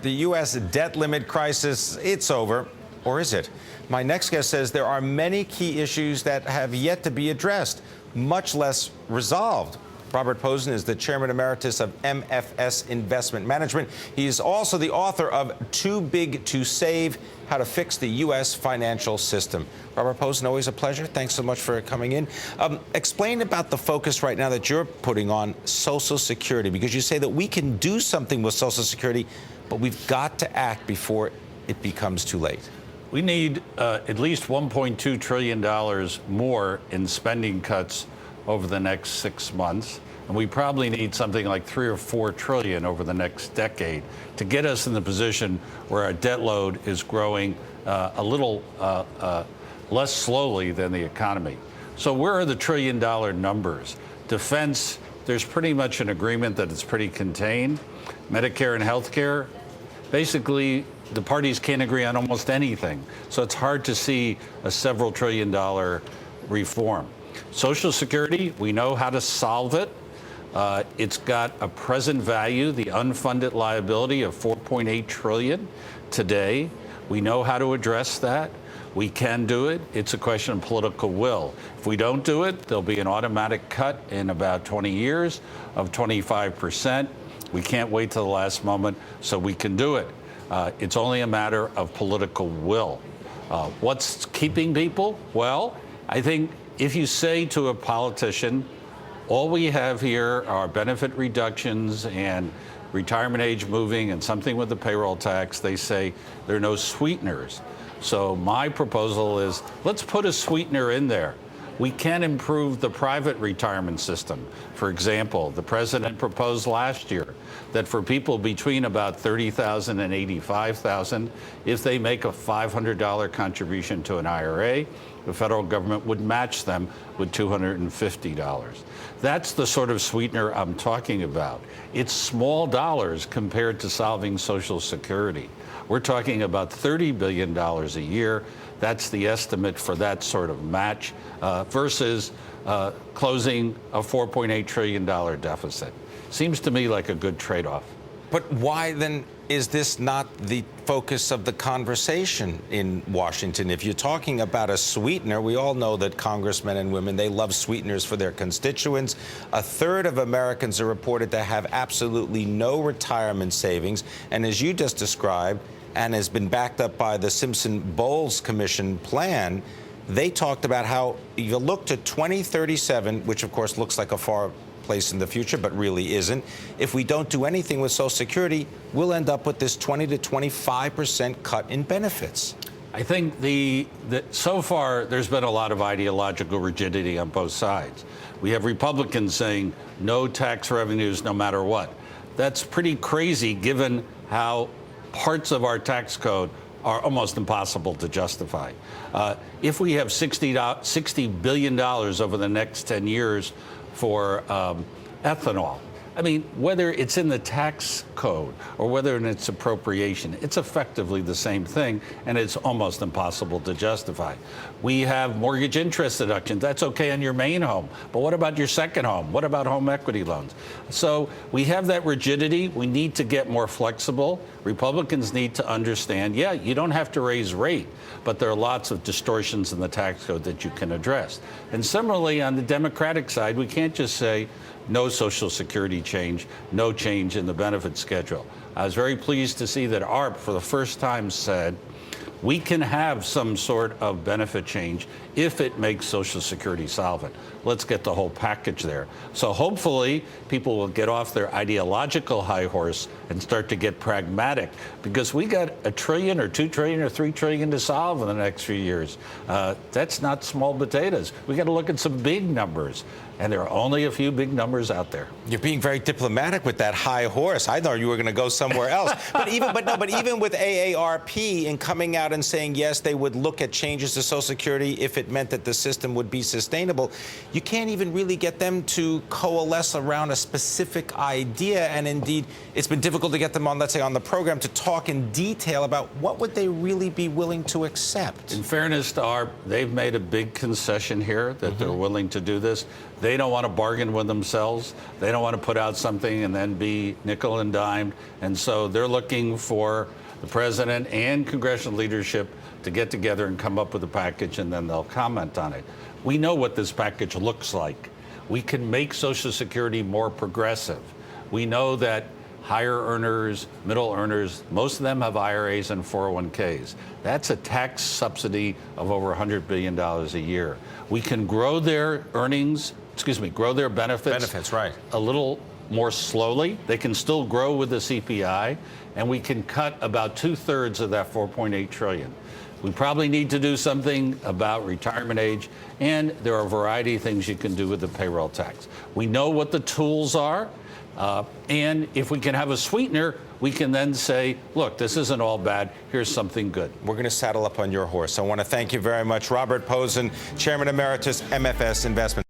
The U.S. debt limit crisis, it's over, or is it? My next guest says there are many key issues that have yet to be addressed, much less resolved. Robert Pozen is the chairman emeritus of MFS Investment Management. He is also the author of Too Big to Save, How to Fix the U.S. Financial System. Robert Pozen, always a pleasure. Thanks so much for coming in. Explain about the focus right now that you're putting on Social Security, because you say that we can do something with Social Security, but we've got to act before it becomes too late. We need at least $1.2 trillion more in spending cuts over the next 6 months. And we probably need something like 3 or 4 trillion over the next decade to get us in the position where our debt load is growing a little less slowly than the economy. So where are the trillion-dollar numbers? Defense, there's pretty much an agreement that it's pretty contained. Medicare and healthcare, basically the parties can't agree on almost anything. So it's hard to see a several trillion-dollar reform. Social Security, we know how to solve it. It's got a present value, the unfunded liability of $4.8 trillion today. We know how to address that. We can do it. It's a question of political will. If we don't do it, there'll be an automatic cut in about 20 years of 25%. We can't wait till the last moment, so we can do it. It's only a matter of political will. What's keeping people? Well, I think if you say to a politician, all we have here are benefit reductions and retirement age moving and something with the payroll tax, they say there are no sweeteners. So my proposal is, let's put a sweetener in there. We can improve the private retirement system. For example, the president proposed last year that for people between about $30,000 and $85,000, if they make a $500 contribution to an IRA, the federal government would match them with $250. That's the sort of sweetener I'm talking about. It's small dollars compared to solving Social Security. We're talking about $30 billion a year. That's the estimate for that sort of match versus closing a $4.8 trillion deficit. Seems to me like a good trade-off. But why then is this not the focus of the conversation in Washington? If you're talking about a sweetener, we all know that congressmen and women, they love sweeteners for their constituents. A third of Americans are reported to have absolutely no retirement savings. And as you just described, and has been backed up by the Simpson-Bowles Commission plan, they talked about how if you look to 2037, which of course looks like a far place in the future, but really isn't. If we don't do anything with Social Security, we'll end up with this 20 to 25% cut in benefits. I think so far there's been a lot of ideological rigidity on both sides. We have Republicans saying no tax revenues no matter what. That's pretty crazy given how parts of our tax code are almost impossible to justify. If we have $60 billion over the next 10 years for ethanol, I mean, whether it's in the tax code or whether it's appropriation, it's effectively the same thing, and it's almost impossible to justify. We have mortgage interest deductions. That's okay on your main home, but what about your second home? What about home equity loans? So we have that rigidity. We need to get more flexible. Republicans need to understand, yeah, you don't have to raise rate, but there are lots of distortions in the tax code that you can address. And similarly, on the Democratic side, we can't just say, no Social Security change, no change in the benefit schedule. I was very pleased to see that ARP, for the first time, said we can have some sort of benefit change if it makes Social Security solvent. Let's get the whole package there. So hopefully people will get off their ideological high horse and start to get pragmatic, because we got $1 trillion or $2 trillion or $3 trillion to solve in the next few years. That's not small potatoes. We got to look at some big numbers, and there are only a few big numbers out there. You're being very diplomatic with that high horse. I thought you were going to go somewhere else. but even with AARP in coming out and saying yes, they would look at changes to Social Security if it meant that the system would be sustainable, you can't even really get them to coalesce around a specific idea. And indeed, it's been difficult to get them on, let's say, on the program to talk in detail about what would they really be willing to accept. In fairness to ARP, they've made a big concession here that they're willing to do this. They don't want to bargain with themselves. They don't want to put out something and then be nickel and dimed. And so they're looking for the president and congressional leadership to get together and come up with a package, and then they'll comment on it. We know what this package looks like. We can make Social Security more progressive. We know that higher earners, middle earners, most of them have IRAs and 401ks. That's a tax subsidy of over $100 billion a year. We can grow their earnings, grow their benefits right, a little more slowly. They can still grow with the CPI, and we can cut about 2/3 of that $4.8 trillion. We probably need to do something about retirement age, and there are a variety of things you can do with the payroll tax. We know what the tools are, and if we can have a sweetener, we can then say, look, this isn't all bad. Here's something good. We're going to saddle up on your horse. I want to thank you very much, Robert Pozen, Chairman Emeritus, MFS Investment